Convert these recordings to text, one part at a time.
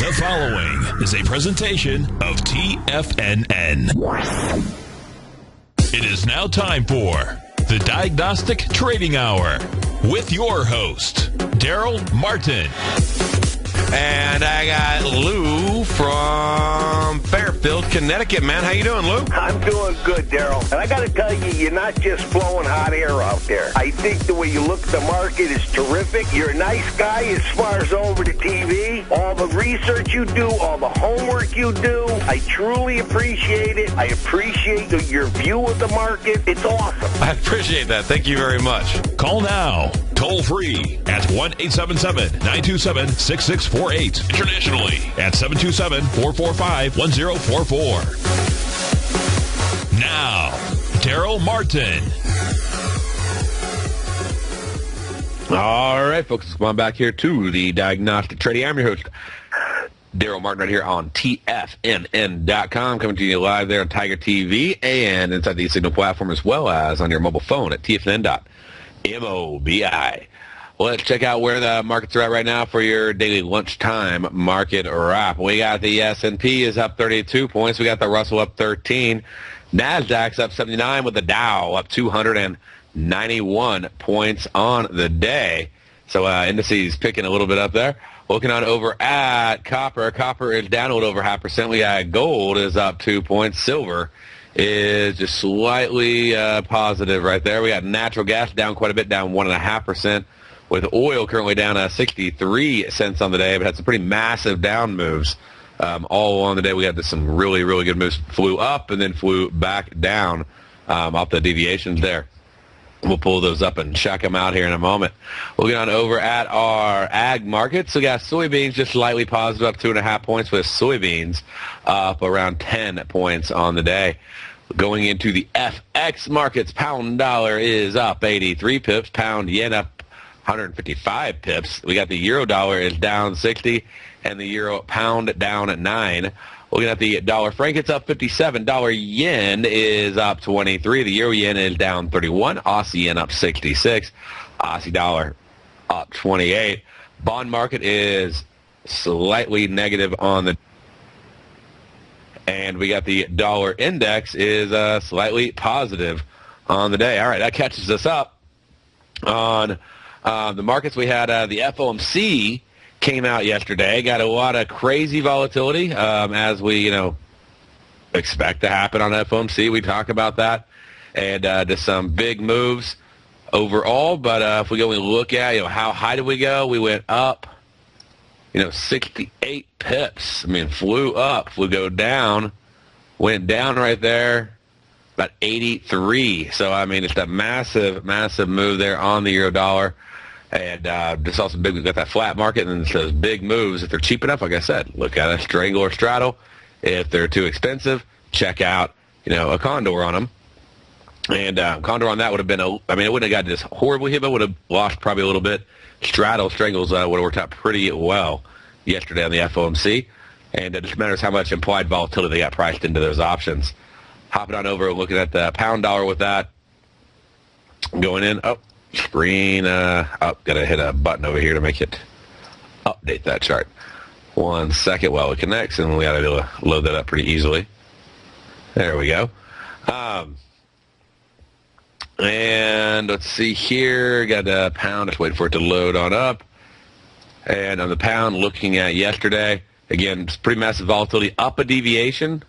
The following is a presentation of TFNN. It is now time for the Diagnostic Trading Hour with your host, Darrell Martin. And I got Lou from Fairfield, Connecticut. Man, how you doing, Lou? I'm doing good, Darrell. And I got to tell you, you're not just blowing hot air out there. I think the way you look at the market is terrific. You're a nice guy as far as over the TV. All the research you do, all the homework you do, I truly appreciate it. I appreciate your view of the market. It's awesome. I appreciate that. Thank you very much. Call now, toll free at 1-877-927-6648. Internationally at 727-445-1044. Now, Darrell Martin. All right, folks, come on back here to the Diagnostic Trading. I'm your host, Darrell Martin, right here on TFNN.com, coming to you live there on Tiger TV and inside the Signal platform, as well as on your mobile phone at TFNN.mobi. Let's check out where the markets are at right now for your daily lunchtime market wrap. We got the S&P is up 32 points. We got the Russell up 13. Nasdaq's up 79 with the Dow up 291 points on the day. So indices picking a little bit up there. Looking on over at copper. Copper is down a little over 0.5%. We got gold is up 2 points. Silver is just slightly positive right there. We got natural gas down quite a bit, down 1.5%. With oil currently down 63 cents on the day, but had some pretty massive down moves all along the day. We had some really, really good moves. Flew up and then flew back down off the deviations there. We'll pull those up and check them out here in a moment. We'll get on over at our ag markets. So we got soybeans just slightly positive, up 2.5 points, with soybeans up around 10 points on the day. Going into the FX markets, pound dollar is up 83 pips, pound yen up 155 pips. We got the euro dollar is down 60, and the euro pound down at 9. Looking at the dollar franc, it's up 57. Dollar yen is up 23. The euro yen is down 31. Aussie yen up 66. Aussie dollar up 28. Bond market is slightly negative on the, and we got the dollar index is slightly positive on the day. All right, that catches us up on the markets. We had the FOMC came out yesterday. Got a lot of crazy volatility, as we, expect to happen on FOMC. We talk about that, and just some big moves overall. But if we go and look at, how high did we go? We went up, 68 pips. I mean, flew up, flew go down, went down right there, about 83. So, I mean, it's a massive, massive move there on the euro dollar. And just also big, we've got that flat market, and it's those big moves. If they're cheap enough, like I said, look at a strangle or straddle. If they're too expensive, check out, a condor on them. And condor on that would have been, it wouldn't have got just horribly hit, but would have lost probably a little bit. Strangles would have worked out pretty well yesterday on the FOMC. And it just matters how much implied volatility they got priced into those options. Hopping on over and looking at the pound dollar with that. Going in, screen, gotta hit a button over here to make it update that chart. 1 second while it connects, and we gotta be able to load that up pretty easily. There we go. And let's see here, got a pound, just waiting for it to load on up. And on the pound, looking at yesterday, again, it's pretty massive volatility, up a deviation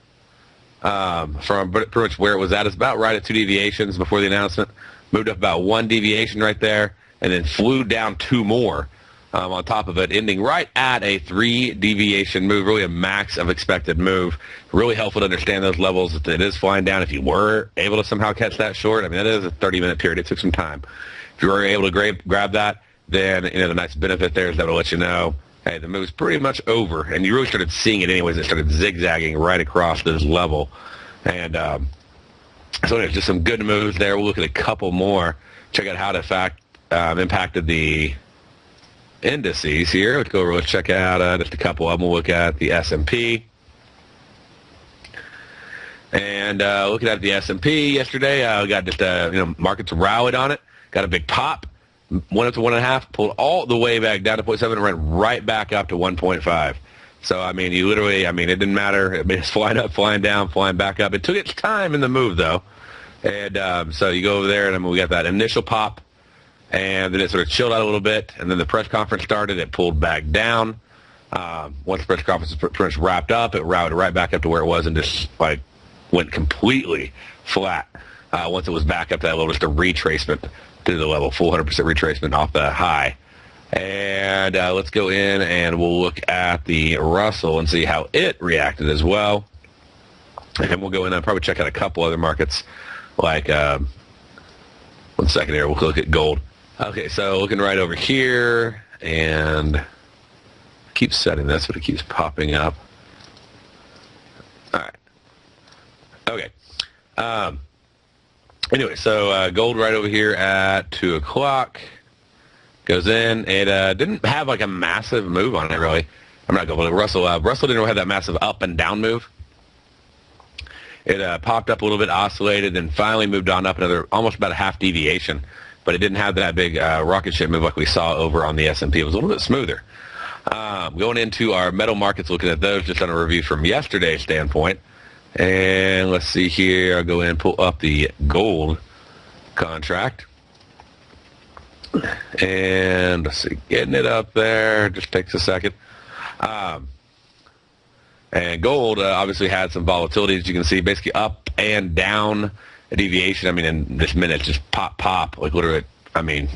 from pretty much where it was at. It's about right at 2 deviations before the announcement. Moved up about 1 deviation right there, and then flew down 2 more on top of it, ending right at a 3 deviation move, really a max of expected move. Really helpful to understand those levels. It is flying down. If you were able to somehow catch that short, that is a 30-minute period. It took some time. If you were able to grab that, then the nice benefit there is that will let you know, hey, the move's pretty much over. And you really started seeing it anyways. It started zigzagging right across this level. And so there's just some good moves there. We'll look at a couple more. Check out how it impacted the indices here. Let's go over. Let's check out just a couple of them. We'll look at the S&P. And looking at the S&P yesterday, we got just markets rallied on it. Got a big pop. Went up to 1.5, pulled all the way back down to 0.7, and ran right back up to 1.5. So, I mean, you literally, I mean, it didn't matter. I mean, it's flying up, flying down, flying back up. It took its time in the move, though. And so you go over there, and I mean, we got that initial pop, and then it sort of chilled out a little bit, and then the press conference started. It pulled back down. Once the press conference was pretty much wrapped up, it routed right back up to where it was and just, like, went completely flat. Once it was back up to that level, just a retracement to the level, full 100% retracement off the high. And let's go in and we'll look at the Russell and see how it reacted as well. And we'll go in and probably check out a couple other markets, like, 1 second here, we'll look at gold. Okay, so looking right over here, and I keep setting this, but it keeps popping up. All right. Okay. Anyway, so gold right over here at 2 o'clock. Goes in. It didn't have like a massive move on it, really. I'm not going to Russell. Russell didn't have that massive up and down move. It popped up a little bit, oscillated, and finally moved on up another almost about a half deviation. But it didn't have that big rocket ship move like we saw over on the S&P. It was a little bit smoother. Going into our metal markets, looking at those just on a review from yesterday's standpoint. And let's see here. I'll go in and pull up the gold contract. And let's see, getting it up there just takes a second. And gold obviously had some volatility, as you can see, basically up and down a deviation. I mean, in this minute, just pop, like literally, I mean,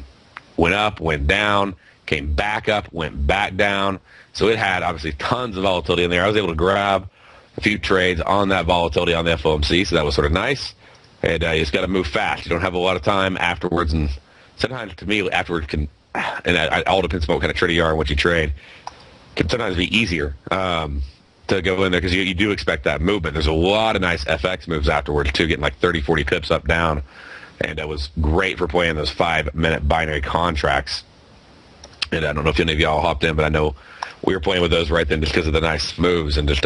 went up, went down, came back up, went back down. So it had obviously tons of volatility in there. I was able to grab a few trades on that volatility on the FOMC, so that was sort of nice. And you just got to move fast. You don't have a lot of time afterwards, and sometimes to me afterwards can, and it all depends on what kind of trade you are and what you trade, can sometimes be easier to go in there because you do expect that movement. There's a lot of nice FX moves afterwards too, getting like 30, 40 pips up, down, and that was great for playing those 5-minute binary contracts. And I don't know if any of y'all hopped in, but I know we were playing with those right then just because of the nice moves and just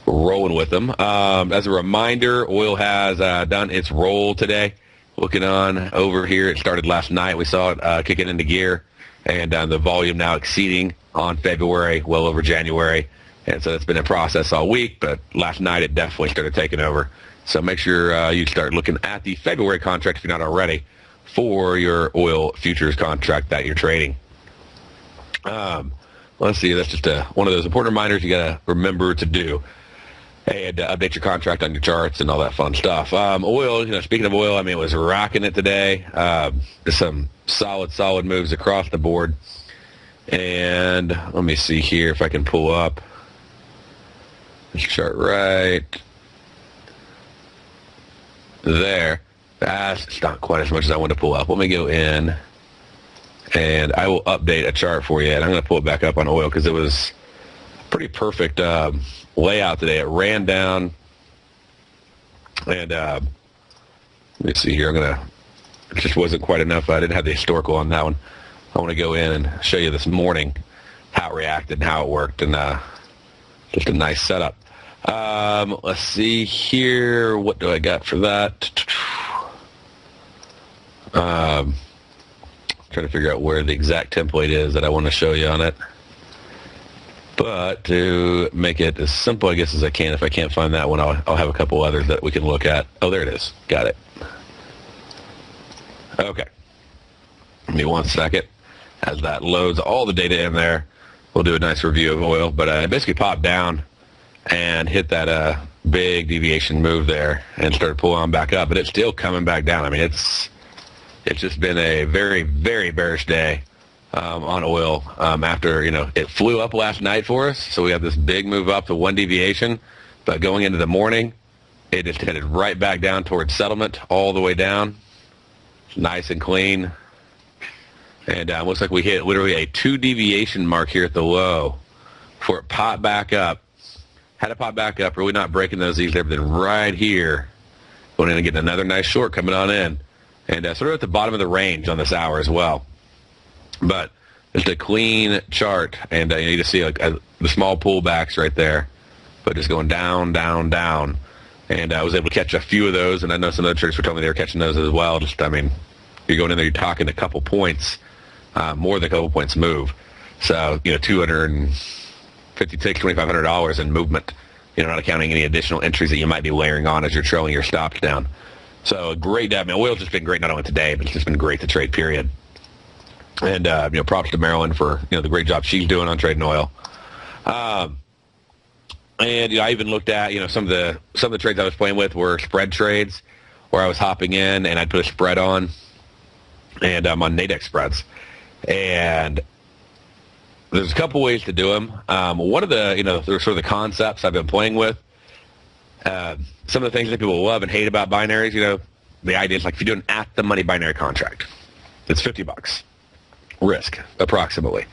rolling with them. As a reminder, oil has done its roll today. Looking on over here, it started last night. We saw it kicking into gear, and the volume now exceeding on February, well over January. And so it's been in process all week, but last night it definitely started taking over. So make sure you start looking at the February contract if you're not already for your oil futures contract that you're trading. Let's see, that's just one of those important reminders you got to remember to do. And update your contract on your charts and all that fun stuff. Oil, speaking of oil, I mean, it was rocking it today. Just some solid moves across the board. And let me see here if I can pull up this chart right there. That's not quite as much as I want to pull up. Let me go in, and I will update a chart for you. And I'm going to pull it back up on oil because it was pretty perfect layout today. It ran down, and let me see here. It just wasn't quite enough. I didn't have the historical on that one. I want to go in and show you this morning how it reacted and how it worked, and just a nice setup. Let's see here. What do I got for that? Trying to figure out where the exact template is that I want to show you on it. But to make it as simple, I guess, as I can, if I can't find that one, I'll have a couple others that we can look at. Oh, there it is. Got it. Okay. Give me 1 second. As that loads all the data in there, we'll do a nice review of oil. But it basically popped down and hit that big deviation move there and started pulling on back up. But it's still coming back down. I mean, it's just been a very, very bearish day on oil after, it flew up last night for us. So we have this big move up to 1 deviation. But going into the morning, it just headed right back down towards settlement all the way down. It's nice and clean. And looks like we hit literally a 2 deviation mark here at the low before it popped back up. Had it pop back up, really not breaking those E's there, but then right here, going in and getting another nice short coming on in. And sort of at the bottom of the range on this hour as well. But just a clean chart, and you just see the small pullbacks right there, but just going down, down, down. And I was able to catch a few of those, and I know some other traders were telling me they were catching those as well. Just, I mean, you're going in there, you're talking a couple points, more than a couple points move. So, 200 and $5,600, $2,500 in movement, not accounting any additional entries that you might be layering on as you're trailing your stops down. So great. Oil's just been great not only today, but it's just been great to trade, period. And, props to Marilyn for, the great job she's doing on trading oil. And I even looked at, some of the trades I was playing with were spread trades where I was hopping in and I'd put a spread on, and I'm on Nadex spreads. And there's a couple ways to do them. One of the, sort of the concepts I've been playing with, some of the things that people love and hate about binaries, the idea is like if you do an at-the-money binary contract, it's $50 risk, approximately.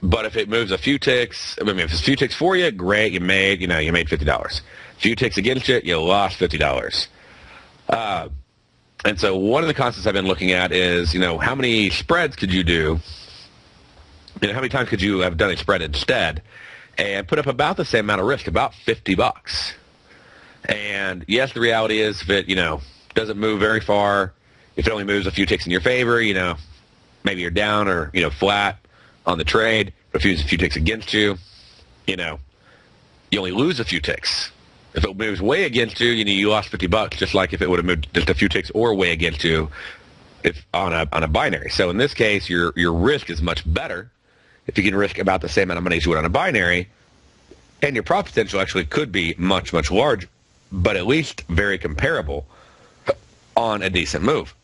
But if it moves a few ticks, if it's a few ticks for you, great, you made $50. A few ticks against you, you lost $50. And so one of the concepts I've been looking at is, how many spreads could you do? How many times could you have done a spread instead and put up about the same amount of risk, about $50? And yes, the reality is if it, doesn't move very far, if it only moves a few ticks in your favor, maybe you're down or, flat on the trade, but if it moves a few ticks against you, you only lose a few ticks. If it moves way against you, you lost $50, just like if it would have moved just a few ticks or way against you if on a binary. So in this case, your risk is much better if you can risk about the same amount of money as you would on a binary, and your profit potential actually could be much, much larger, but at least very comparable on a decent move.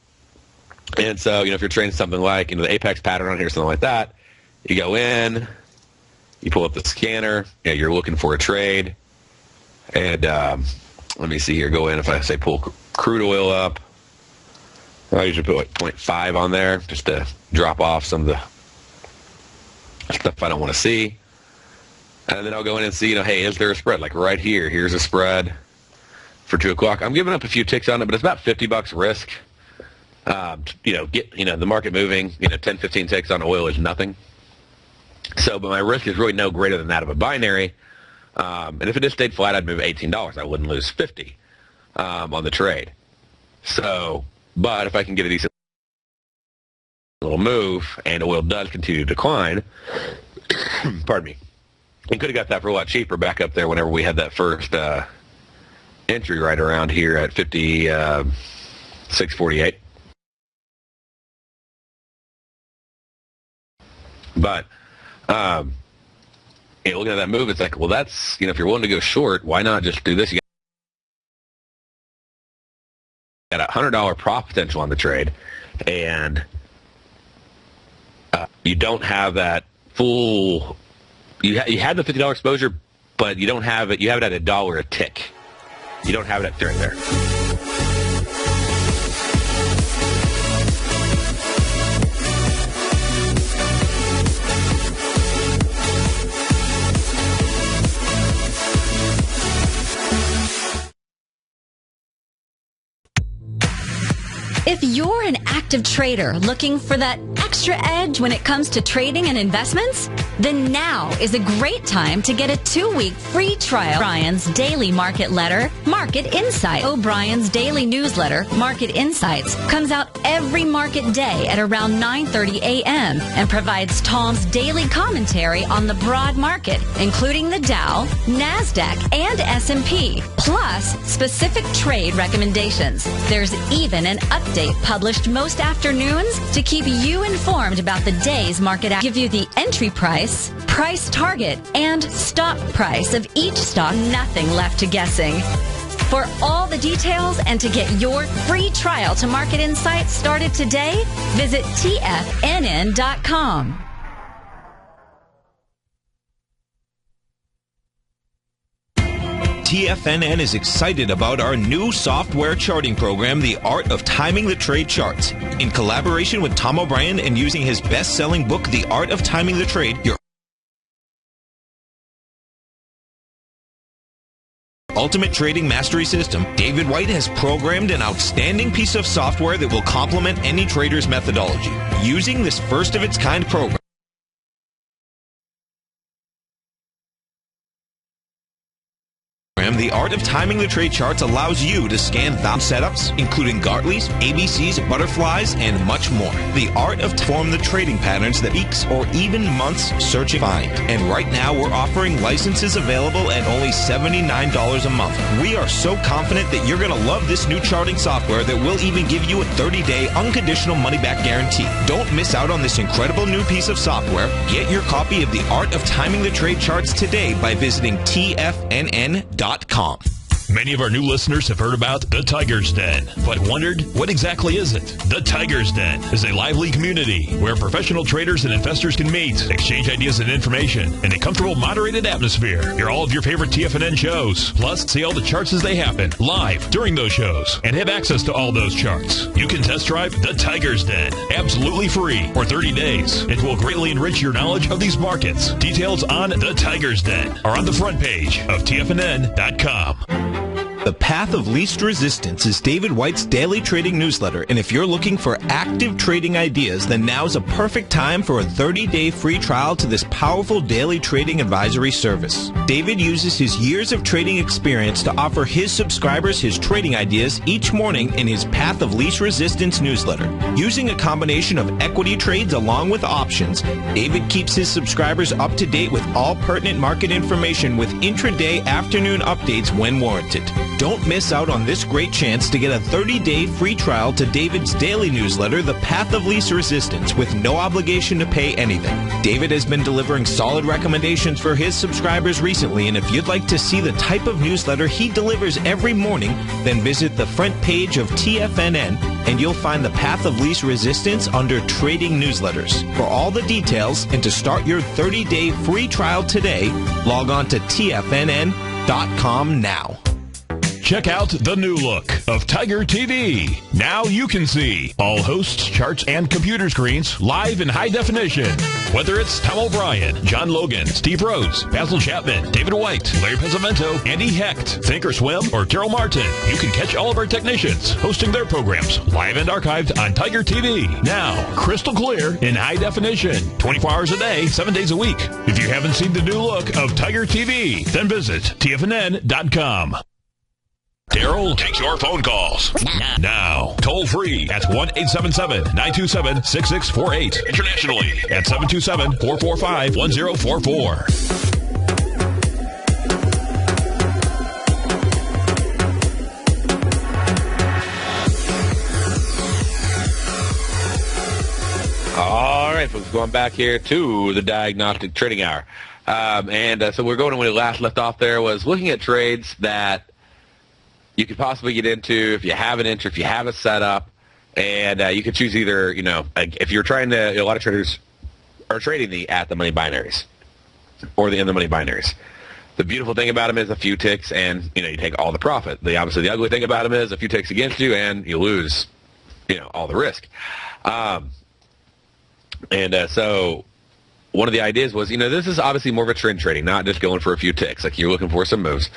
And so, if you're trading something like, the apex pattern on here, something like that, you go in, you pull up the scanner, you're looking for a trade, and let me see here, go in, if I say pull crude oil up, I usually put like 0.5 on there just to drop off some of the stuff I don't want to see. And then I'll go in and see, hey, is there a spread? Like right here, here's a spread for 2 o'clock. I'm giving up a few ticks on it, but it's about $50 risk. Get the market moving, 10, 15 ticks on oil is nothing. So, but my risk is really no greater than that of a binary. And if it just stayed flat, I'd move $18. I wouldn't lose 50 on the trade. So, but if I can get a decent little move and oil does continue to decline, pardon me, and could have got that for a lot cheaper back up there whenever we had that first entry right around here at 56.48. But looking at that move, it's like, well, that's, if you're willing to go short, why not just do this? You got a $100 profit potential on the trade, and you don't have that full. You had the $50 exposure, but you don't have it. You have it at $1 a tick. You don't have it at right there. If you're an active trader looking for that extra edge when it comes to trading and investments, then now is a great time to get a 2-week free trial. O'Brien's daily market letter, Market Insight. O'Brien's daily newsletter, Market Insights, comes out every market day at around 9:30 a.m. and provides Tom's daily commentary on the broad market, including the Dow, Nasdaq, and S&P, plus specific trade recommendations. There's even an update published most afternoons to keep you informed about the day's market. Give you the entry price, price target, and stop price of each stock. Nothing left to guessing. For all the details and to get your free trial to Market Insights started today, visit TFNN.com. TFNN is excited about our new software charting program, The Art of Timing the Trade Charts. In collaboration with Tom O'Brien and using his best-selling book, The Art of Timing the Trade, your ultimate trading mastery system, David White has programmed an outstanding piece of software that will complement any trader's methodology. Using this first-of-its-kind program, program, The Art of Timing the Trade Charts allows you to scan setups, including Gartley's, ABCs, butterflies, and much more. The Art of form the trading patterns that weeks or even months search and find. And right now, we're offering licenses available at only $79 a month. We are so confident that you're going to love this new charting software that will even give you a 30-day unconditional money-back guarantee. Don't miss out on this incredible new piece of software. Get your copy of The Art of Timing the Trade Charts today by visiting TFNN.com. Many of our new listeners have heard about the Tiger's Den, but wondered, what exactly is it? The Tiger's Den is a lively community where professional traders and investors can meet, exchange ideas and information in a comfortable, moderated atmosphere. Hear all of your favorite TFNN shows, plus see all the charts as they happen, live during those shows, and have access to all those charts. You can test drive the Tiger's Den, absolutely free, for 30 days. It will greatly enrich your knowledge of these markets. Details on the Tiger's Den are on the front page of TFNN.com. The Path of Least Resistance is David White's daily trading newsletter, and if you're looking for active trading ideas, then now's a perfect time for a 30-day free trial to this powerful daily trading advisory service. David uses his years of trading experience to offer his subscribers his trading ideas each morning in his Path of Least Resistance newsletter. Using a combination of equity trades along with options, David keeps his subscribers up to date with all pertinent market information with intraday afternoon updates when warranted. Don't miss out on this great chance to get a 30-day free trial to David's daily newsletter, The Path of Least Resistance, with no obligation to pay anything. David has been delivering solid recommendations for his subscribers recently, and if you'd like to see the type of newsletter he delivers every morning, then visit the front page of TFNN, and you'll find The Path of Least Resistance under Trading Newsletters. For all the details and to start your 30-day free trial today, log on to TFNN.com now. Check out the new look of Tiger TV. Now you can see all hosts, charts, and computer screens live in high definition. Whether it's Tom O'Brien, John Logan, Steve Rose, Basil Chapman, David White, Larry Pesavento, Andy Hecht, Thinkorswim, or Darrell Martin, you can catch all of our technicians hosting their programs live and archived on Tiger TV. Now, crystal clear in high definition, 24 hours a day, 7 days a week. If you haven't seen the new look of Tiger TV, then visit TFNN.com. Darrell takes your phone calls now, toll free at 1-877-927-6648. Internationally at 727-445-1044. All right, folks, going back here to the Diagnostic Trading Hour. So we're going to when we last left off there was looking at trades that you could possibly get into if you have an entry, if you have a setup, and you could choose either, if you're trying to, a lot of traders are trading the at-the-money binaries or the in-the-money binaries. The beautiful thing about them is a few ticks and, you take all the profit. Obviously, the ugly thing about them is a few ticks against you and you lose, all the risk. So one of the ideas was, this is obviously more of a trend trading, not just going for a few ticks. Like you're looking for some moves.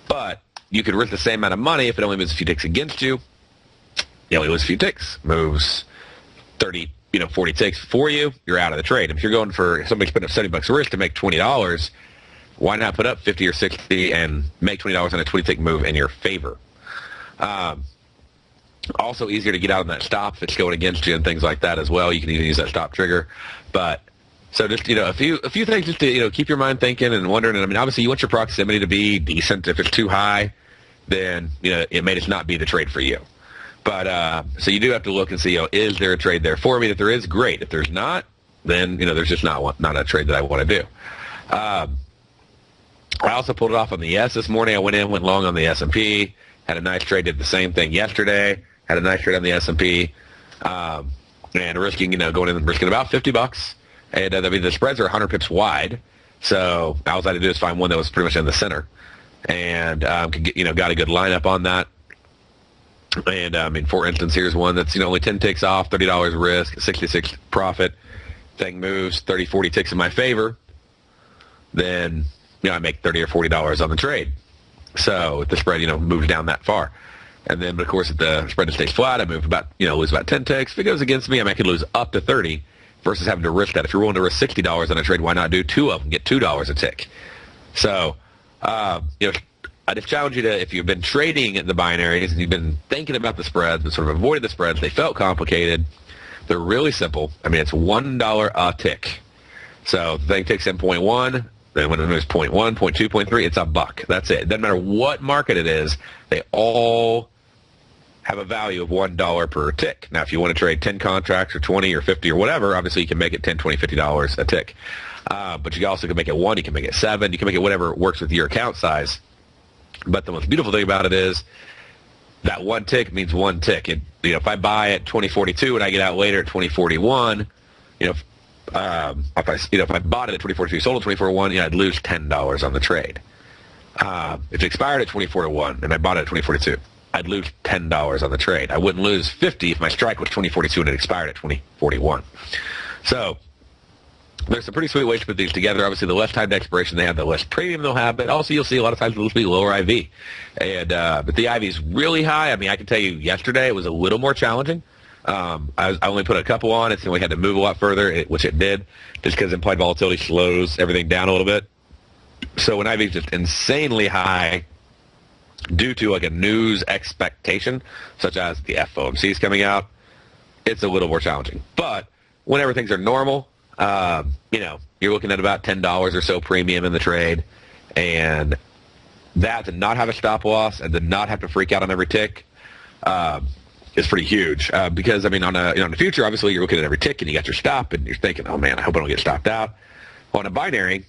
But you could risk the same amount of money if it only moves a few ticks against you. You only lose a few ticks. Moves 30, 40 ticks for you, you're out of the trade. If you're going for somebody's putting up $70 risk to make $20, why not put up 50 or 60 and make $20 on a 20-tick move in your favor? Also easier to get out on that stop if it's going against you and things like that as well. You can even use that stop trigger. But so just, a few things just to, keep your mind thinking and wondering. And obviously you want your proximity to be decent. If it's too high, then, it may just not be the trade for you. But, so you do have to look and see, is there a trade there for me? If there is, great. If there's not, then, there's just not a trade that I want to do. I also pulled it off on the S this morning. I went long on the S&P, had a nice trade, did the same thing yesterday, had a nice trade on the S&P, and risking, going in and risking about $50. And, the spreads are 100 pips wide. So all I had to do is find one that was pretty much in the center. And got a good lineup on that. And for instance, here's one that's only 10 ticks off, $30 risk, 66 profit. Thing moves 30, 40 ticks in my favor. Then I make $30 or $40 on the trade. So if the spread moves down that far, and then but of course if the spread stays flat, I move about lose about 10 ticks. If it goes against me, I could lose up to 30 versus having to risk that. If you're willing to risk $60 on a trade, why not do two of them, get $2 a tick? So. I I just challenge you to, if you've been trading the binaries and you've been thinking about the spreads but sort of avoided the spreads, they felt complicated. They're really simple. I mean, it's $1 a tick. So the thing ticks in 0.1, then when it moves 0.1, 0.2, 0.3, it's $1. That's it. It doesn't matter what market it is. They all have a value of $1 per tick. Now, if you want to trade 10 contracts or 20 or 50 or whatever, obviously you can make it $10, $20, $50 a tick. But you also can make it 1, you can make it 7, you can make it whatever works with your account size. But the most beautiful thing about it is that 1 tick means 1 tick. If I buy at 2042 and I get out later at 2041, if I bought it at 2042, sold at 2041, I'd lose $10 on the trade. If it expired at 2041 and I bought it at 2042, I'd lose $10 on the trade. I wouldn't lose 50 if my strike was 2042 and it expired at 2041. So there's some pretty sweet ways to put these together. Obviously, the less time to expiration they have, the less premium they'll have. But also, you'll see a lot of times it'll be lower IV. And but the IV is really high. I mean, I can tell you yesterday it was a little more challenging. I only put a couple on it, so we had to move a lot further, which it did, just because implied volatility slows everything down a little bit. So when IV is just insanely high due to like a news expectation, such as the FOMC is coming out, it's a little more challenging. But whenever things are normal, you're looking at about $10 or so premium in the trade, and that to not have a stop loss and to not have to freak out on every tick is pretty huge. Because I mean, on the future, obviously you're looking at every tick and you got your stop, and you're thinking, oh man, I hope I don't get stopped out. On a binary,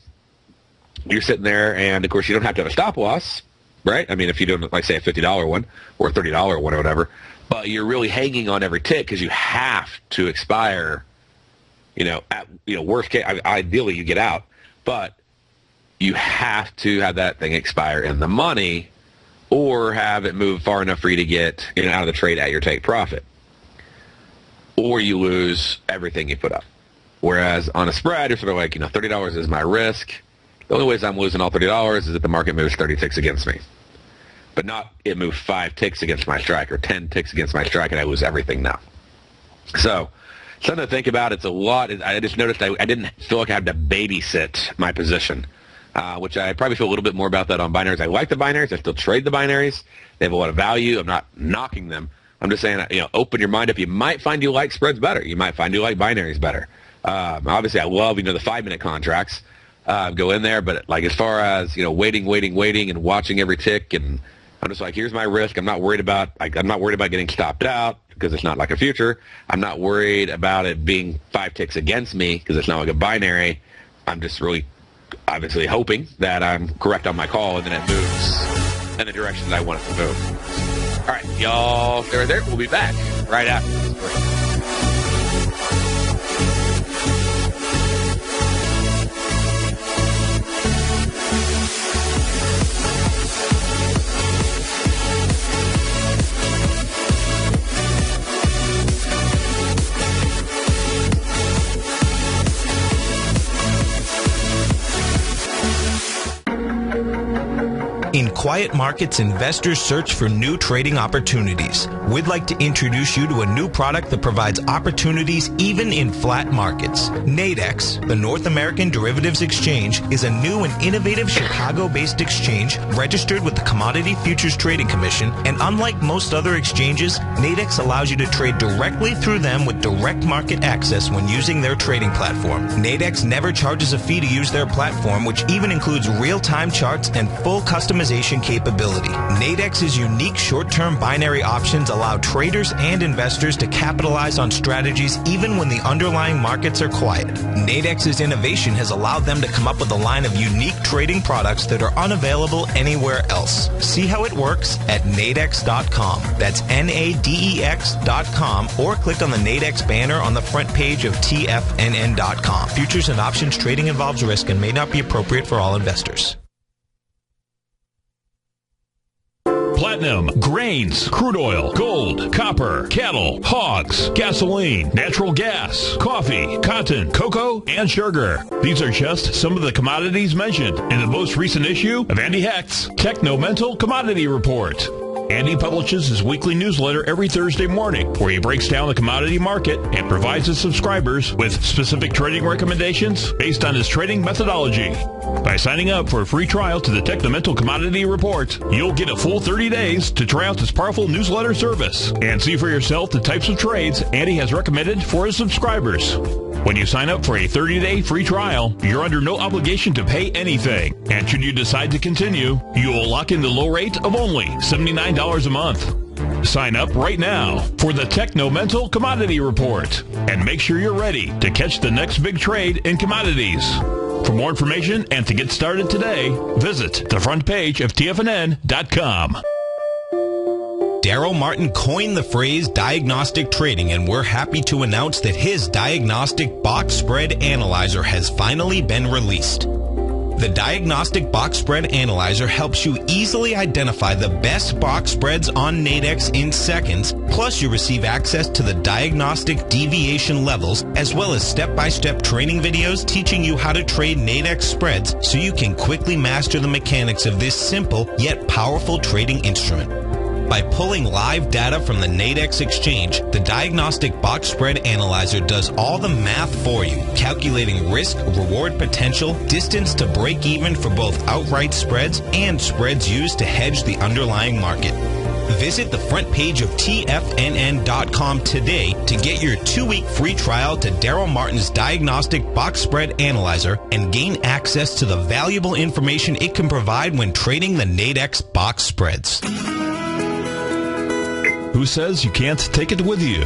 you're sitting there, and of course you don't have to have a stop loss, right? I mean, if you do, like say a $50 one or a $30 one or whatever, but you're really hanging on every tick because you have to expire. Worst case, ideally you get out, but you have to have that thing expire in the money or have it move far enough for you to get out of the trade at your take profit, or you lose everything you put up. Whereas on a spread, you're sort of like, $30 is my risk. The only ways I'm losing all $30 is if the market moves 30 ticks against me, but not it moves 5 ticks against my strike or 10 ticks against my strike and I lose everything now. So something to think about. It's a lot. I just noticed I didn't feel like I had to babysit my position, which I probably feel a little bit more about that on binaries. I like the binaries. I still trade the binaries. They have a lot of value. I'm not knocking them. I'm just saying, open your mind up. You might find you like spreads better. You might find you like binaries better. Obviously, I love, the 5-minute contracts. Go in there, but like as far as, waiting and watching every tick, and I'm just like, here's my risk. I'm not worried about getting stopped out because it's not like a future. I'm not worried about it being 5 ticks against me because it's not like a binary. I'm just really obviously hoping that I'm correct on my call and then it moves in the direction that I want it to move. All right, y'all stay right there. We'll be back right after this break. In quiet markets, investors search for new trading opportunities. We'd like to introduce you to a new product that provides opportunities even in flat markets. Nadex, the North American Derivatives Exchange, is a new and innovative Chicago-based exchange registered with the Commodity Futures Trading Commission, and unlike most other exchanges, Nadex allows you to trade directly through them with direct market access when using their trading platform. Nadex never charges a fee to use their platform, which even includes real-time charts and full customization capability. Nadex's unique short-term binary options allow traders and investors to capitalize on strategies even when the underlying markets are quiet. Nadex's innovation has allowed them to come up with a line of unique trading products that are unavailable anywhere else. See how it works at nadex.com. That's NADEX.com, or click on the Nadex banner on the front page of TFNN.com. Futures and options trading involves risk and may not be appropriate for all investors. Platinum, grains, crude oil, gold, copper, cattle, hogs, gasoline, natural gas, coffee, cotton, cocoa, and sugar. These are just some of the commodities mentioned in the most recent issue of Andy Hecht's Technomental Commodity Report. Andy publishes his weekly newsletter every Thursday morning, where he breaks down the commodity market and provides his subscribers with specific trading recommendations based on his trading methodology. By signing up for a free trial to the Technomental Commodity Report, you'll get a full 30 days to try out this powerful newsletter service and see for yourself the types of trades Andy has recommended for his subscribers. When you sign up for a 30-day free trial, you're under no obligation to pay anything. And should you decide to continue, you will lock in the low rate of only $79 a month. Sign up right now for the Technomental Commodity Report and make sure you're ready to catch the next big trade in commodities. For more information and to get started today, visit the front page of TFNN.com. Darrell Martin coined the phrase diagnostic trading, and we're happy to announce that his Diagnostic Box Spread Analyzer has finally been released. The Diagnostic Box Spread Analyzer helps you easily identify the best box spreads on Nadex in seconds, plus you receive access to the diagnostic deviation levels, as well as step-by-step training videos teaching you how to trade Nadex spreads so you can quickly master the mechanics of this simple yet powerful trading instrument. By pulling live data from the Nadex exchange, the Diagnostic Box Spread Analyzer does all the math for you, calculating risk, reward potential, distance to break even for both outright spreads and spreads used to hedge the underlying market. Visit the front page of TFNN.com today to get your 2-week free trial to Darrell Martin's Diagnostic Box Spread Analyzer and gain access to the valuable information it can provide when trading the Nadex box spreads. Who says you can't take it with you?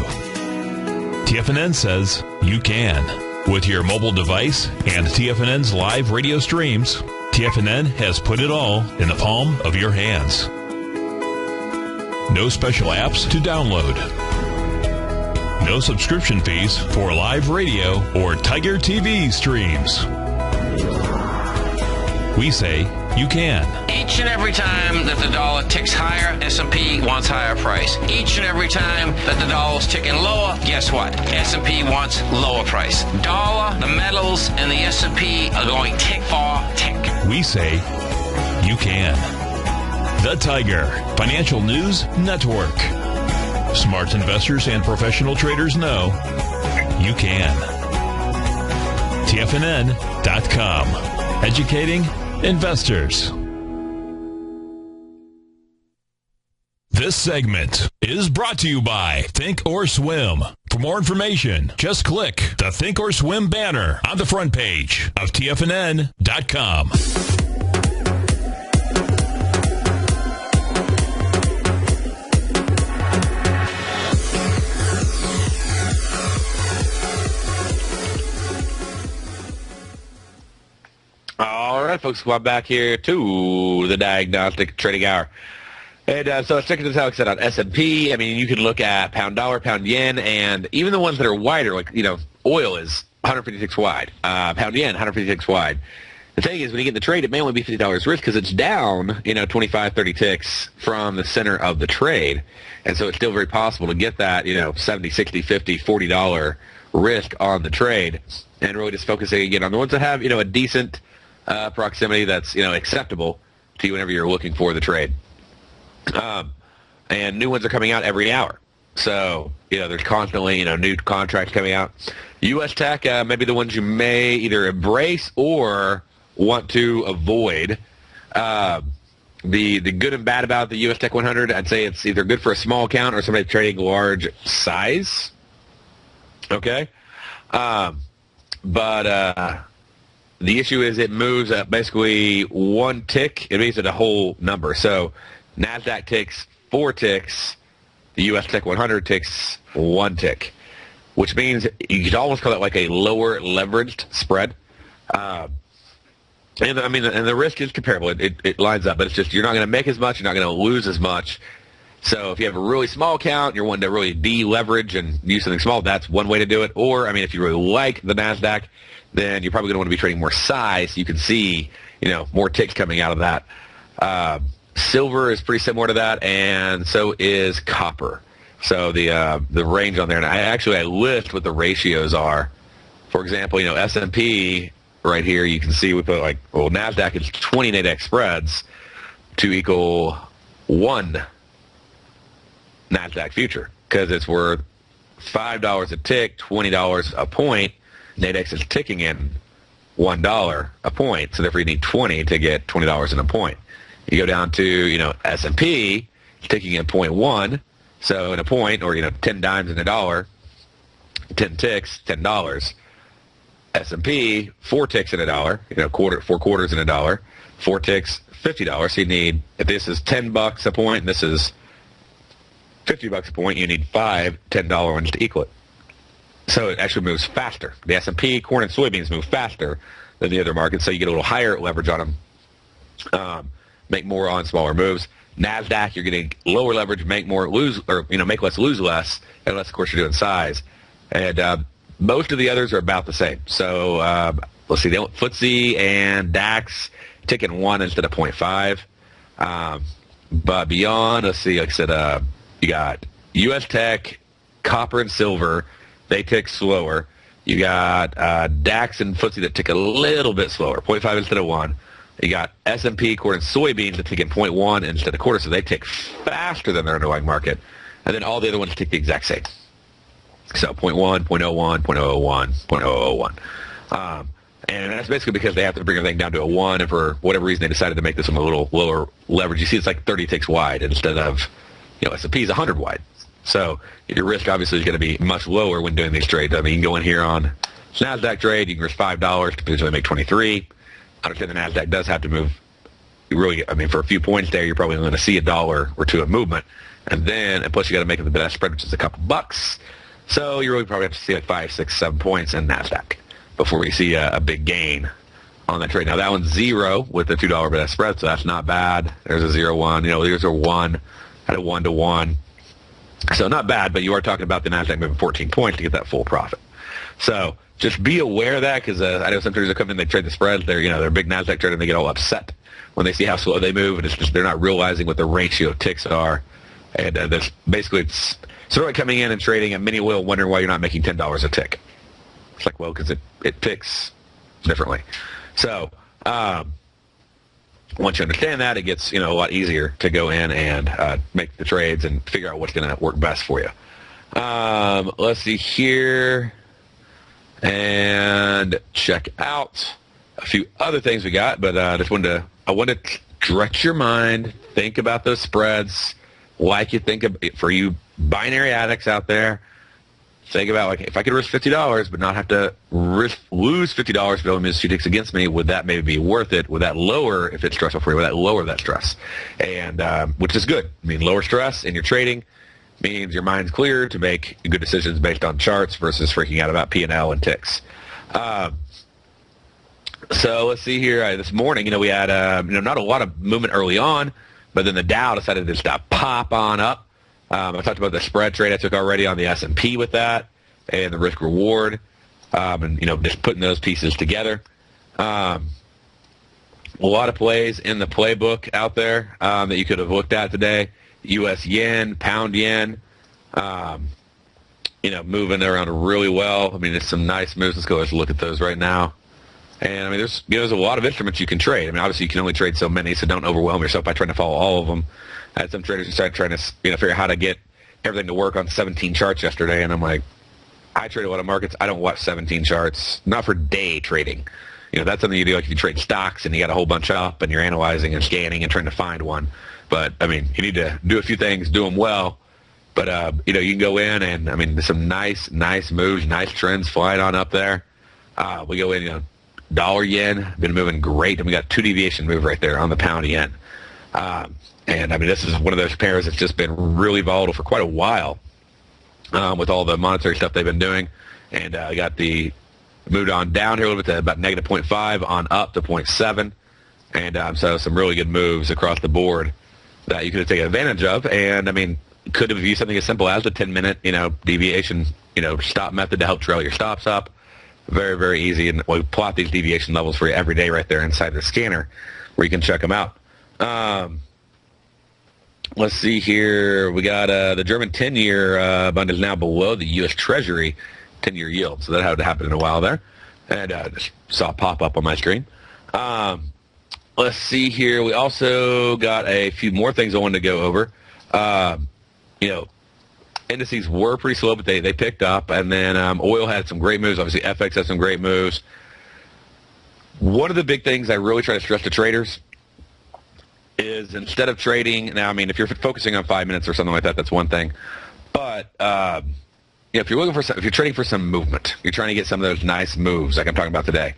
TFNN says you can. With your mobile device and TFNN's live radio streams, TFNN has put it all in the palm of your hands. No special apps to download. No subscription fees for live radio or Tiger TV streams. We say you can. Each and every time that the dollar ticks higher, S&P wants higher price. Each and every time that the dollar's ticking lower, guess what? S&P wants lower price. Dollar, the metals, and the S&P are going tick for tick. We say you can. The Tiger Financial News Network. Smart investors and professional traders know you can. TFNN.com. Educating investors. This segment is brought to you by Think or Swim. For more information, just click the Think or Swim banner on the front page of TFNN.com. All right, folks, welcome back here to the Diagnostic Trading Hour. And so let's check this out. Like I said, on S&P, I mean, you can look at pound dollar, pound yen, and even the ones that are wider, like, oil is 156 wide, pound yen, 156 wide. The thing is, when you get in the trade, it may only be $50 risk because it's down, 25, 30 ticks from the center of the trade. And so it's still very possible to get that, $70, $60, $50, $40 risk on the trade, and really just focusing again on the ones that have, a decent proximity that's, acceptable to you whenever you're looking for the trade. And new ones are coming out every hour. So, there's constantly, new contracts coming out. U.S. Tech, maybe the ones you may either embrace or want to avoid. The good and bad about the U.S. Tech 100, I'd say it's either good for a small account or somebody trading large size. Okay? But the issue is it moves at basically one tick. It means at a whole number. So NASDAQ ticks 4 ticks. The U.S. Tech 100 ticks 1 tick, which means you could almost call it like a lower leveraged spread. And the risk is comparable. It lines up, but it's just you're not going to make as much. You're not going to lose as much. So if you have a really small account, you're wanting to really de-leverage and use something small, that's one way to do it. Or, if you really like the NASDAQ, then you're probably going to want to be trading more size so you can see, more ticks coming out of that. Silver is pretty similar to that, and so is copper. So the range on there, and I list what the ratios are. For example, S&P right here, you can see we put NASDAQ is 20 Nadex spreads to equal 1 NASDAQ future because it's worth $5 a tick, $20 a point. Nadex is ticking in $1 a point, so therefore you need 20 to get $20 in a point. You go down to, S&P, ticking in 0.1, so in a point, or, 10 dimes in a dollar, 10 ticks, $10. S&P, 4 ticks in a dollar, 4 quarters in a dollar, 4 ticks, $50. So you need, if this is $10 a point, and this is $50 a point, you need 5 $10 ones to equal it. So it actually moves faster. The S&P, corn and soybeans move faster than the other markets, so you get a little higher leverage on them, make more on smaller moves. NASDAQ, you're getting lower leverage, make more, lose, or make less, lose less, unless, of course, you're doing size. And most of the others are about the same. So let's see, the FTSE and DAX ticking 1 instead of 0.5. But beyond, let's see, like I said, you got U.S. Tech, copper and silver. They tick slower. You got DAX and FTSE that tick a little bit slower, 0.5 instead of 1. You got S&P, corn, and soybeans that tick in 0.1 instead of quarter, so they tick faster than their underlying market. And then all the other ones tick the exact same. So 0.1, 0.01, 0.001, 0.001. And that's basically because they have to bring everything down to a 1, and for whatever reason they decided to make this one a little lower leverage. You see it's like 30 ticks wide instead of, S&P is 100 wide. So your risk obviously is going to be much lower when doing these trades. I mean, you can go in here on NASDAQ trade, you can risk $5 to potentially make 23. I understand the NASDAQ does have to move. For a few points there, you're probably going to see $1 or $2 of movement. And plus you got to make it the best spread, which is a couple bucks. So you really probably have to see like 5, 6, 7 points in NASDAQ before we see a big gain on that trade. Now that one's 0 with the $2 best spread, so that's not bad. There's a 0-1. There's a 1 at a 1-to-1. So not bad, but you are talking about the NASDAQ moving 14 points to get that full profit. So just be aware of that, because I know some traders that come in, they trade the spreads. They're a big NASDAQ trader, and they get all upset when they see how slow they move, and it's just they're not realizing what the ratio of ticks are. And that's basically it's sort of like coming in and trading a mini wheel, wondering why you're not making $10 a tick. It's like, well, because it ticks differently. So once you understand that, it gets a lot easier to go in and make the trades and figure out what's going to work best for you. Let's see here and check out a few other things we got, but I wanted to direct your mind, think about those spreads like you think of, for you binary addicts out there. Think about, like, if I could risk $50 but not have to lose $50 if it only moves 2 ticks against me, would that maybe be worth it? Would that lower, if it's stressful for you, would that lower that stress? And which is good. Lower stress in your trading means your mind's clear to make good decisions based on charts versus freaking out about P&L and ticks. So let's see here. This morning, we had not a lot of movement early on, but then the Dow decided to stop, pop on up. I talked about the spread trade I took already on the S&P with that, and the risk reward, and just putting those pieces together. A lot of plays in the playbook out there that you could have looked at today. U.S. yen, pound yen, moving around really well. There's some nice moves. Let's look at those right now. And there's a lot of instruments you can trade. Obviously you can only trade so many, so don't overwhelm yourself by trying to follow all of them. I had some traders who started trying to figure out how to get everything to work on 17 charts yesterday, and I'm like, I trade a lot of markets. I don't watch 17 charts, not for day trading. That's something you do, like if you trade stocks and you got a whole bunch up and you're analyzing and scanning and trying to find one. But you need to do a few things, do them well. But you can go in and there's some nice moves, nice trends flying on up there. We go in, dollar yen been moving great, and we got 2 deviation move right there on the pound yen. And this is one of those pairs that's just been really volatile for quite a while with all the monetary stuff they've been doing. And I got moved on down here a little bit to about negative 0.5 on up to 0.7. And so some really good moves across the board that you could have taken advantage of. And could have used something as simple as the 10-minute, deviation, stop method to help trail your stops up. Very, very easy. And we plot these deviation levels for you every day right there inside the scanner where you can check them out. Let's see here. We got the German 10-year bond is now below the U.S. Treasury 10-year yield. So that had happened in a while there. And just saw it pop up on my screen. Let's see here. We also got a few more things I wanted to go over. indices were pretty slow, but they picked up. And then oil had some great moves. Obviously, FX had some great moves. One of the big things I really try to stress to traders is instead of trading, now, I mean, if you're focusing on 5 minutes or something like that, that's one thing. But if you're if you're trading for some movement, you're trying to get some of those nice moves like I'm talking about today,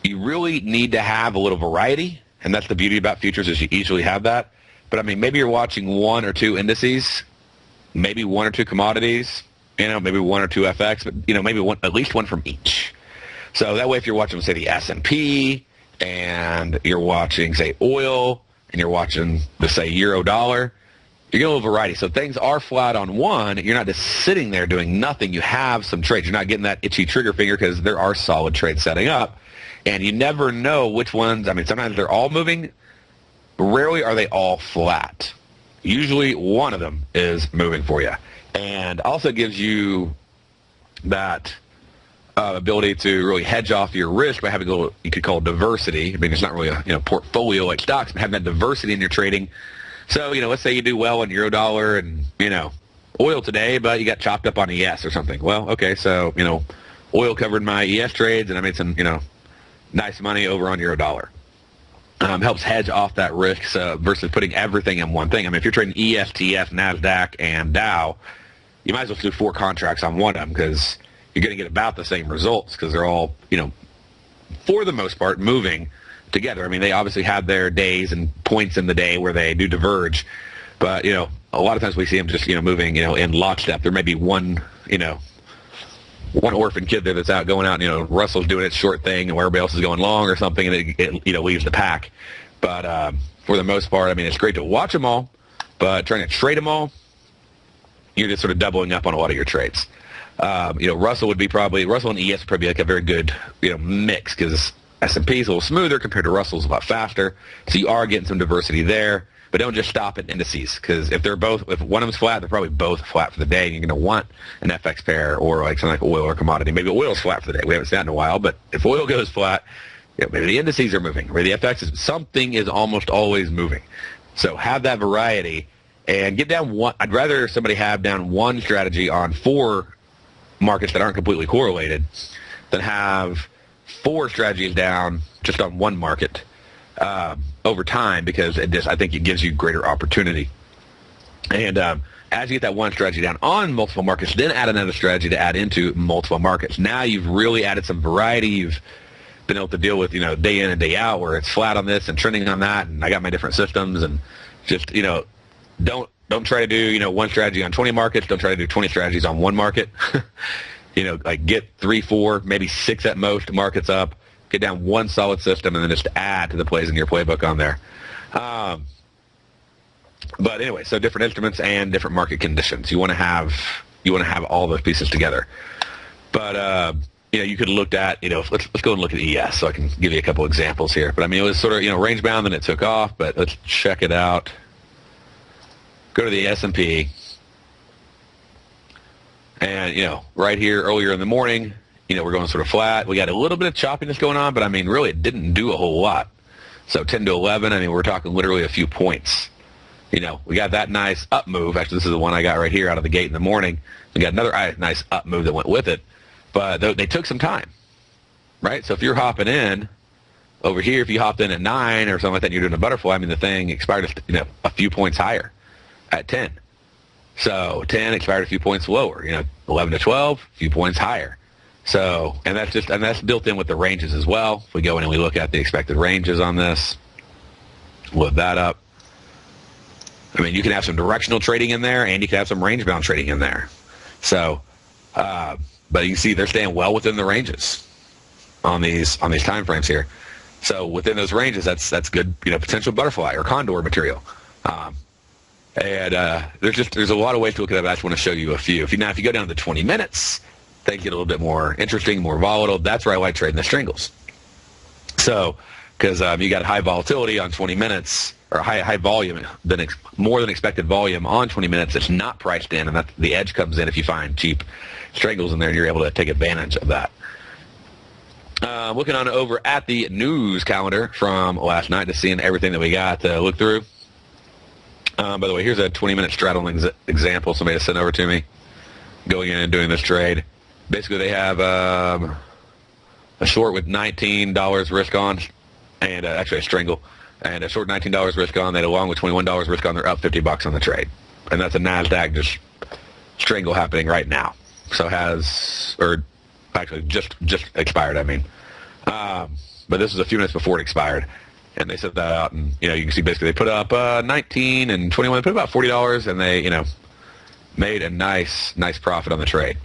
you really need to have a little variety, and that's the beauty about futures is you easily have that. But I mean, maybe you're watching one or two indices, maybe one or two commodities, maybe one or two FX, but maybe at least one from each. So that way, if you're watching, say, the S&P, and you're watching, say, oil, and you're watching the, say, euro dollar, you're getting a little variety. So things are flat on one. You're not just sitting there doing nothing. You have some trades. You're not getting that itchy trigger finger because there are solid trades setting up. And you never know which ones. I mean, sometimes they're all moving, but rarely are they all flat. Usually one of them is moving for you. And also gives you that ability to really hedge off your risk by having a little, you could call it diversity. I mean, it's not really a portfolio like stocks, but having that diversity in your trading. So, let's say you do well in euro dollar and, oil today, but you got chopped up on ES or something. Well, okay, so, oil covered my ES trades and I made some, nice money over on euro dollar. Helps hedge off that risk versus putting everything in one thing. I mean, if you're trading ES, TF, NASDAQ, and Dow, you might as well do 4 contracts on one of them because you're going to get about the same results because they're all, for the most part, moving together. I mean, they obviously have their days and points in the day where they do diverge, but, a lot of times we see them just, moving, in lockstep. There may be one orphan kid there that's out going out, Russell's doing its short thing and where everybody else is going long or something, and it leaves the pack. But for the most part, I mean, it's great to watch them all, but trying to trade them all, you're just sort of doubling up on a lot of your trades. Russell and ES would probably be like a very good, mix because S&P is a little smoother compared to Russell's a lot faster. So you are getting some diversity there, but don't just stop at indices because if one of them's flat, they're probably both flat for the day. And you're going to want an FX pair or like something like oil or commodity. Maybe oil's flat for the day. We haven't seen that in a while, but if oil goes flat, maybe the indices are moving. Maybe the FX something is almost always moving. So have that variety and get down one. I'd rather somebody have down one strategy on 4 markets that aren't completely correlated than have 4 strategies down just on one market over time because I think it gives you greater opportunity. And as you get that one strategy down on multiple markets, then add another strategy to add into multiple markets. Now you've really added some variety. You've been able to deal with, day in and day out where it's flat on this and trending on that, and I got my different systems and just, don't try to do, one strategy on 20 markets. Don't try to do 20 strategies on one market. Like get 3, 4, maybe 6 at most markets up. Get down one solid system and then just add to the plays in your playbook on there. But anyway, so different instruments and different market conditions. You want to have all those pieces together. But you could look at let's go and look at ES so I can give you a couple examples here. But I mean, it was sort of range bound, then it took off. But let's check it out. Go to the S&P, and right here earlier in the morning, we're going sort of flat. We got a little bit of choppiness going on, but I mean, really, it didn't do a whole lot. So 10 to 11, I mean, we're talking literally a few points. We got that nice up move. Actually, this is the one I got right here out of the gate in the morning. We got another nice up move that went with it, but they took some time, right? So if you're hopping in over here, if you hopped in at 9 or something like that, and you're doing a butterfly, I mean, the thing expired, a few points higher at 10. So 10 expired a few points lower, 11 to 12, a few points higher. So, and that's built in with the ranges as well. If we go in and we look at the expected ranges on this, load that up. I mean, you can have some directional trading in there and you can have some range bound trading in there. So, but you can see they're staying well within the ranges on these time frames here. So within those ranges, that's good, potential butterfly or condor material. And there's a lot of ways to look at that. I just want to show you a few. If you go down to the 20 minutes, things get a little bit more interesting, more volatile. That's where I like trading the strangles. So, because you got high volatility on 20 minutes, or high volume, more than expected volume on 20 minutes. It's not priced in, and the edge comes in if you find cheap strangles in there, and you're able to take advantage of that. Looking on over at the news calendar from last night, just seeing everything that we got to look through. By the way, here's a 20-minute straddling example somebody sent over to me going in and doing this trade. Basically, they have a short with $19 risk on, and actually a strangle, and a short $19 risk on. They had a long with $21 risk on. They're up $50 on the trade, and that's a Nasdaq just strangle happening right now. So actually just expired. I mean, but this is a few minutes before it expired, and they set that out, and you can see basically they put up 19 and 21. They put about $40, and they made a nice profit on the trade.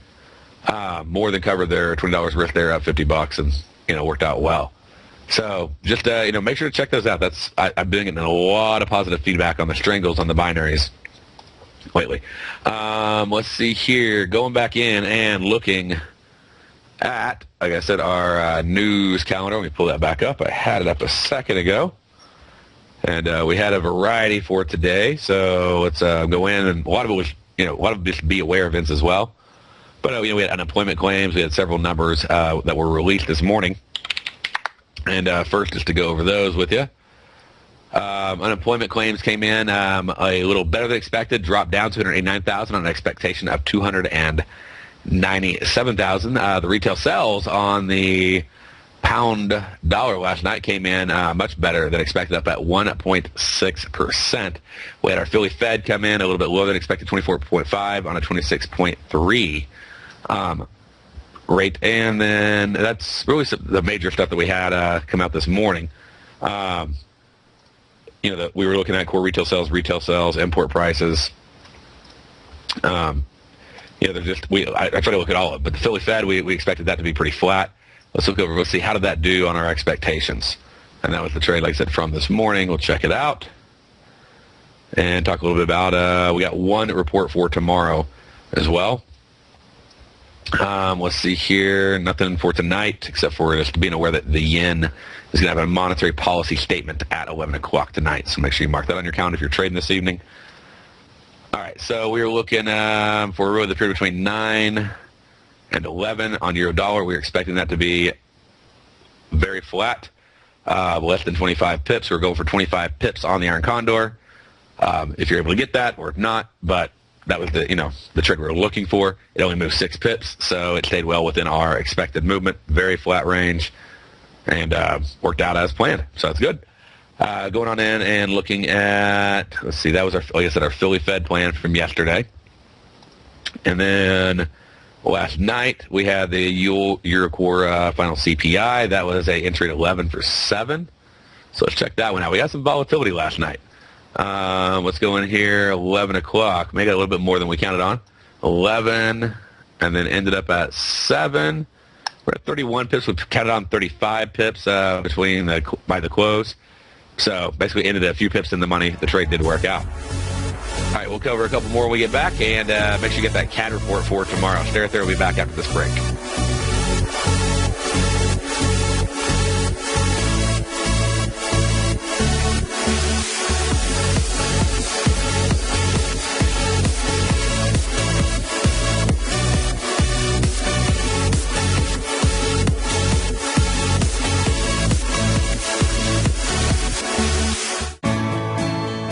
More than covered their $20 risk there, up $50, and worked out well. So just make sure to check those out. I've been getting a lot of positive feedback on the strangles on the binaries lately. Let's see here. Going back in and looking at, like I said, our news calendar. Let me pull that back up. I had it up a second ago, and we had a variety for today. So let's go in, and a lot of it was, a lot of just be aware events as well. But we had unemployment claims. We had several numbers that were released this morning. And first, just to go over those with you. Unemployment claims came in a little better than expected, dropped down to 289,000 on an expectation of 297,000. The retail sales on the pound dollar last night came in much better than expected, up at 1.6%. We had our Philly Fed come in a little bit lower than expected, 24.5 on a 26.3 rate. And then that's really the major stuff that we had come out this morning. That we were looking at core retail sales, import prices. I try to look at all of it, but the Philly Fed, we expected that to be pretty flat. Let's see how did that do on our expectations. And that was the trade, like I said, from this morning. We'll check it out and talk a little bit about, we got one report for tomorrow as well. Let's see here. Nothing for tonight except for just being aware that the yen is going to have a monetary policy statement at 11 o'clock tonight. So make sure you mark that on your calendar if you're trading this evening. All right, so we were looking for really the period between 9 and 11 on euro dollar. We were expecting that to be very flat, less than 25 pips. We're going for 25 pips on the Iron Condor. If you're able to get that or if not, but that was the trade we were looking for. It only moved 6 pips, so it stayed well within our expected movement. Very flat range, and worked out as planned. So that's good. Going on in and looking at, let's see, that was like I said, our Philly Fed plan from yesterday. And then last night we had the Eurocore final CPI. That was a entry at 11 for 7. So let's check that one out. We got some volatility last night. Let's go in here, 11 o'clock. Maybe a little bit more than we counted on. 11, and then ended up at 7. We're at 31 pips. We counted on 35 pips by the close. So basically ended a few pips in the money. The trade did work out. All right, we'll cover a couple more when we get back, and make sure you get that CAD report for tomorrow. Stay right there. We'll be back after this break.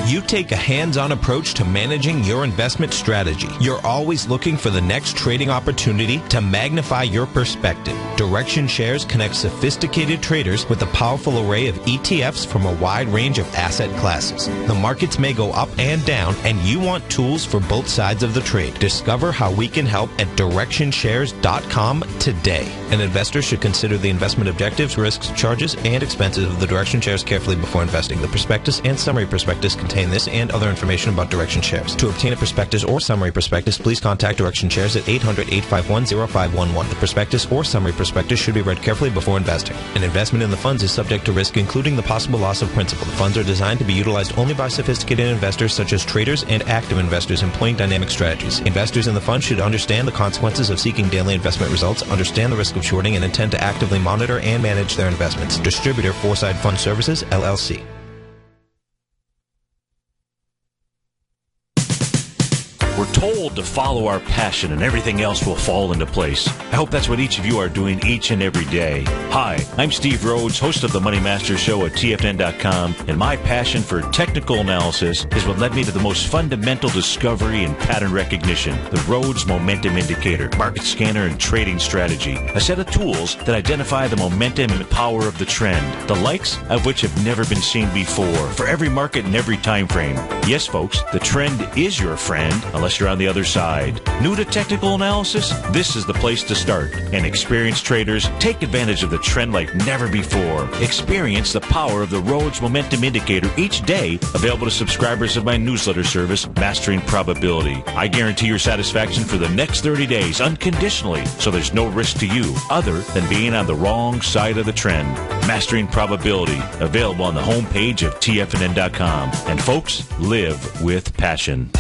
You take a hands-on approach to managing your investment strategy. You're always looking for the next trading opportunity to magnify your perspective. Direction Shares connects sophisticated traders with a powerful array of ETFs from a wide range of asset classes. The markets may go up and down, and you want tools for both sides of the trade. Discover how we can help at DirectionShares.com today. An investor should consider the investment objectives, risks, charges, and expenses of the Direction Shares carefully before investing. The prospectus and summary prospectus contain this and other information about Direction Shares. To obtain a prospectus or summary prospectus, please contact Direction Shares at 800-851-0511. The prospectus or summary prospectus should be read carefully before investing. An investment in the funds is subject to risk, including the possible loss of principal. The funds are designed to be utilized only by sophisticated investors such as traders and active investors employing dynamic strategies. Investors in the fund should understand the consequences of seeking daily investment results, understand the risk of shorting, and intend to actively monitor and manage their investments. Distributor, Foreside Fund Services, LLC. We're told told to follow our passion and everything else will fall into place. I hope that's what each of you are doing each and every day. Hi, I'm Steve Rhodes, host of the Money Master Show at TFNN.com, and my passion for technical analysis is what led me to the most fundamental discovery in pattern recognition, the Rhodes Momentum Indicator, market scanner, and trading strategy, a set of tools that identify the momentum and power of the trend, the likes of which have never been seen before, for every market and every time frame. Yes, folks, the trend is your friend, unless you're on the other side. New to technical analysis? This is the place to start. And experienced traders, take advantage of the trend like never before. Experience the power of the Rhodes Momentum Indicator each day, available to subscribers of my newsletter service, Mastering Probability. I guarantee your satisfaction for the next 30 days unconditionally, so there's no risk to you other than being on the wrong side of the trend. Mastering Probability, available on the homepage of TFNN.com. And folks, live with passion.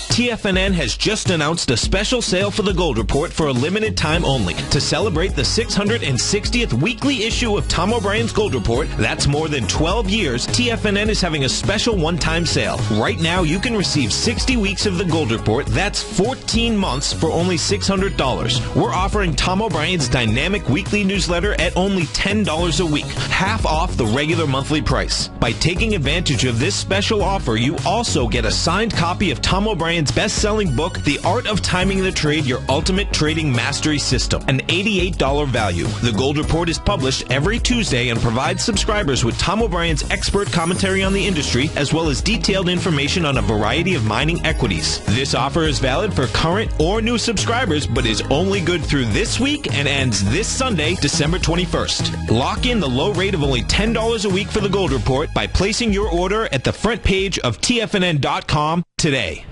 TFNN has just announced a special sale for the Gold Report for a limited time only. To celebrate the 660th weekly issue of Tom O'Brien's Gold Report, that's more than 12 years, TFNN is having a special one-time sale. Right now, you can receive 60 weeks of the Gold Report. That's 14 months for only $600. We're offering Tom O'Brien's dynamic weekly newsletter at only $10 a week, half off the regular monthly price. By taking advantage of this special offer, you also get a signed copy of Tom O'Brien's best-selling book, The Art of Timing the Trade, Your Ultimate Trading Mastery System, an $88 value. The Gold Report is published every Tuesday and provides subscribers with Tom O'Brien's expert commentary on the industry, as well as detailed information on a variety of mining equities. This offer is valid for current or new subscribers, but is only good through this week and ends this Sunday, December 21st. Lock in the low rate of only $10 a week for the Gold Report by placing your order at the front page of TFNN.com today.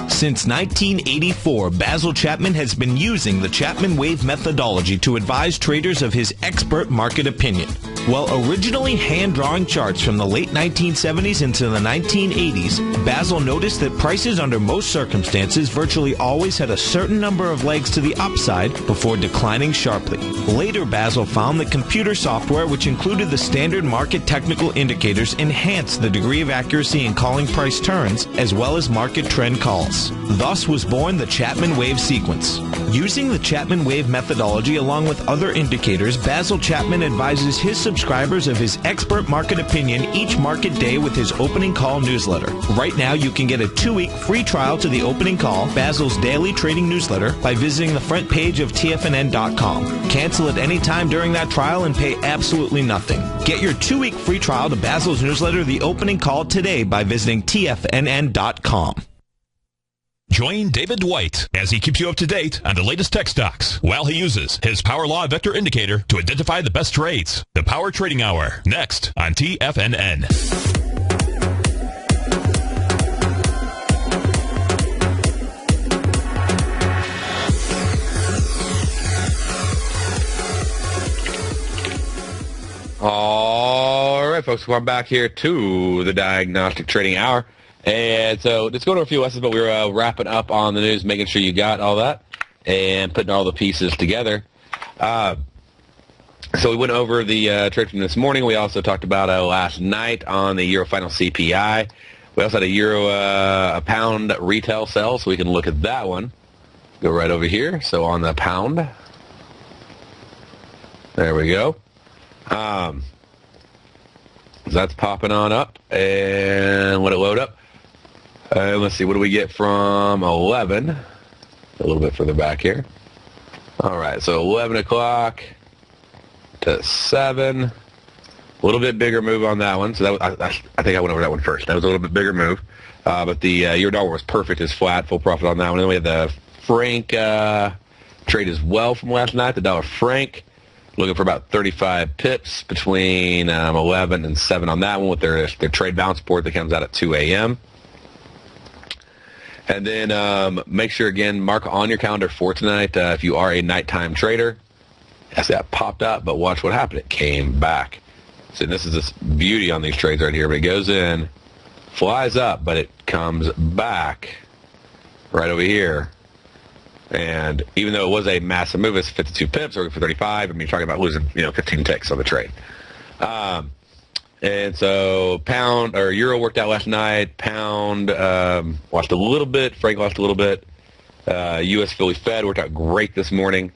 Since 1984, Basil Chapman has been using the Chapman Wave methodology to advise traders of his expert market opinion. While originally hand-drawing charts from the late 1970s into the 1980s, Basil noticed that prices under most circumstances virtually always had a certain number of legs to the upside before declining sharply. Later, Basil found that computer software, which included the standard market technical indicators, enhanced the degree of accuracy in calling price turns, as well as market trend calls. Thus was born the Chapman Wave sequence. Using the Chapman Wave methodology along with other indicators, Basil Chapman advises his subscribers of his expert market opinion each market day with his opening call newsletter. Right now, you can get a 2-week free trial to the opening call, Basil's daily trading newsletter, by visiting the front page of TFNN.com. Cancel at any time during that trial and pay absolutely nothing. Get your 2-week free trial to Basil's newsletter, The Opening Call, today by visiting TFNN.com. Join David White as he keeps you up to date on the latest tech stocks while he uses his Power Law Vector Indicator to identify the best trades. The Power Trading Hour, next on TFNN. All right, folks, we're back here to the Diagnostic Trading Hour. And so let's go to a few lessons, but we were wrapping up on the news, making sure you got all that and putting all the pieces together. So we went over the trade from this morning. We also talked about last night on the Euro final CPI. We also had a Euro a pound retail sell, so we can look at that one. Go right over here. So on the pound. There we go. So that's popping on up. And let it load up. Let's see, what do we get from 11? A little bit further back here. All right, so 11 o'clock to 7. A little bit bigger move on that one. So that was, I think I went over that one first. That was a little bit bigger move. But the euro dollar was perfect as flat, full profit on that one. Then we had the franc trade as well from last night. The dollar franc looking for about 35 pips between 11 and 7 on that one with their trade balance report that comes out at 2 a.m. And then make sure, again, mark on your calendar for tonight if you are a nighttime trader. Yes, that popped up, but watch what happened. It came back. So this is this beauty on these trades right here. But it goes in, flies up, but it comes back right over here. And even though it was a massive move, it's 52 pips or for 35. I mean, you're talking about losing 15 ticks on the trade. And so pound or euro worked out last night. Pound lost a little bit. Franc lost a little bit. U.S. Philly Fed worked out great this morning.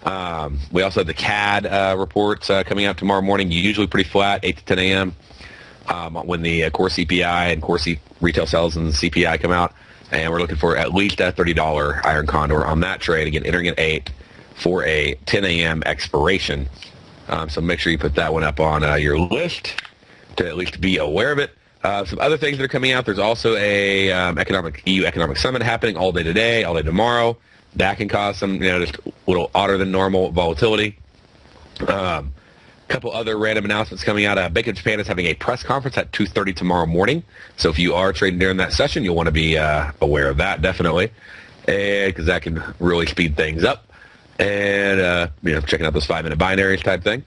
We also have the CAD reports coming out tomorrow morning, usually pretty flat, 8 to 10 a.m. When the core CPI and core retail sales and CPI come out. And we're looking for at least a $30 iron condor on that trade, again, entering at 8 for a 10 a.m. expiration. So make sure you put that one up on your list to at least be aware of it. Some other things that are coming out, there's also a EU Economic Summit happening all day today, all day tomorrow. That can cause some, just a little odder than normal volatility. Couple other random announcements coming out. Bank of Japan is having a press conference at 2:30 tomorrow morning. So if you are trading during that session, you'll want to be aware of that, definitely, because that can really speed things up. And, checking out those 5-minute binaries type thing.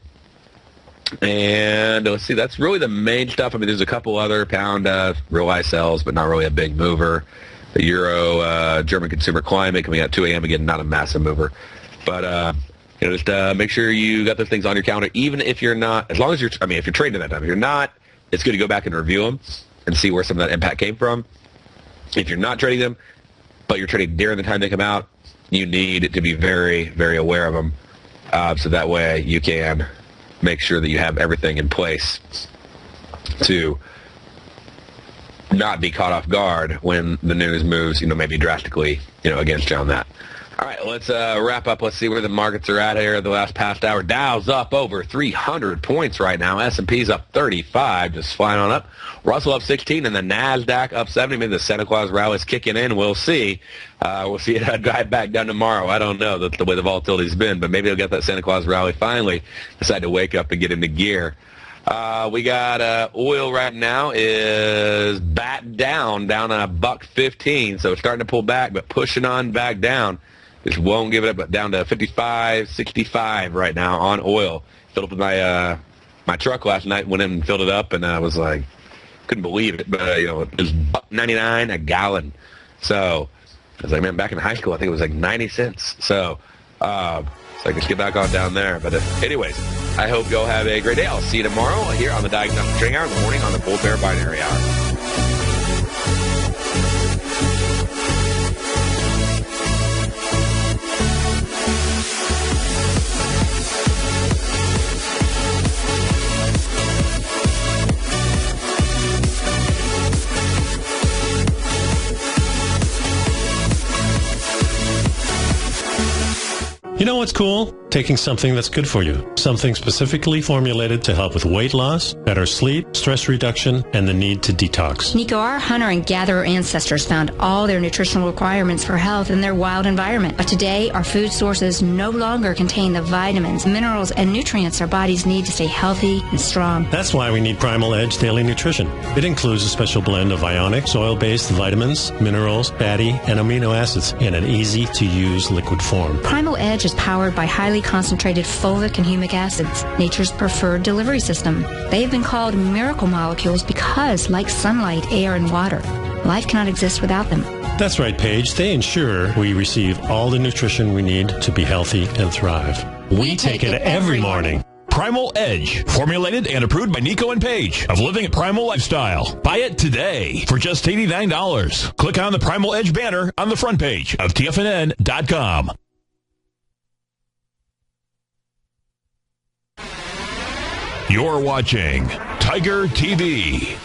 And let's see, that's really the main stuff. I mean, there's a couple other pound realized sells, but not really a big mover. The Euro German consumer climate coming out at 2 a.m. Again, not a massive mover. But, just make sure you got those things on your calendar, even if you're not, if you're trading at that time. If you're not, it's good to go back and review them and see where some of that impact came from. If you're not trading them, but you're trading during the time they come out, you need to be very, very aware of them. So that way you can make sure that you have everything in place to not be caught off guard when the news moves, maybe drastically, against you on that. All right, let's wrap up. Let's see where the markets are at here the last past hour. Dow's up over 300 points right now. S&P's up 35, just flying on up. Russell up 16, and the Nasdaq up 70. Maybe the Santa Claus rally's kicking in. We'll see. We'll see it drive back down tomorrow. I don't know. That's the way the volatility's been, but maybe they'll get that Santa Claus rally finally, decide to wake up and get into gear. We got oil right now is back down on $1.15, so it's starting to pull back, but pushing on back down. Just won't give it up, but down to 55.65 right now on oil. Filled up with my truck last night, went in and filled it up, and I was like, couldn't believe it, but it was $1.99 a gallon. So I was like, man, back in high school, I think it was like 90 cents. So I just get back on down there. But anyways, I hope y'all have a great day. I'll see you tomorrow here on the Diagnostic Trading Hour in the morning on the Bull Bear Binary Hour. You know what's cool? Taking something that's good for you. Something specifically formulated to help with weight loss, better sleep, stress reduction, and the need to detox. Nico, our hunter and gatherer ancestors found all their nutritional requirements for health in their wild environment. But today, our food sources no longer contain the vitamins, minerals, and nutrients our bodies need to stay healthy and strong. That's why we need Primal Edge Daily Nutrition. It includes a special blend of ionic, soil-based vitamins, minerals, fatty, and amino acids in an easy-to-use liquid form. Primal Edge is powered by highly concentrated fulvic and humic acids, nature's preferred delivery system. They have been called miracle molecules because, like sunlight, air, and water, life cannot exist without them. That's right, Paige. They ensure we receive all the nutrition we need to be healthy and thrive. We take it every morning. Primal Edge, formulated and approved by Nico and Paige of Living a Primal Lifestyle. Buy it today for just $89. Click on the Primal Edge banner on the front page of TFNN.com. You're watching Tiger TV.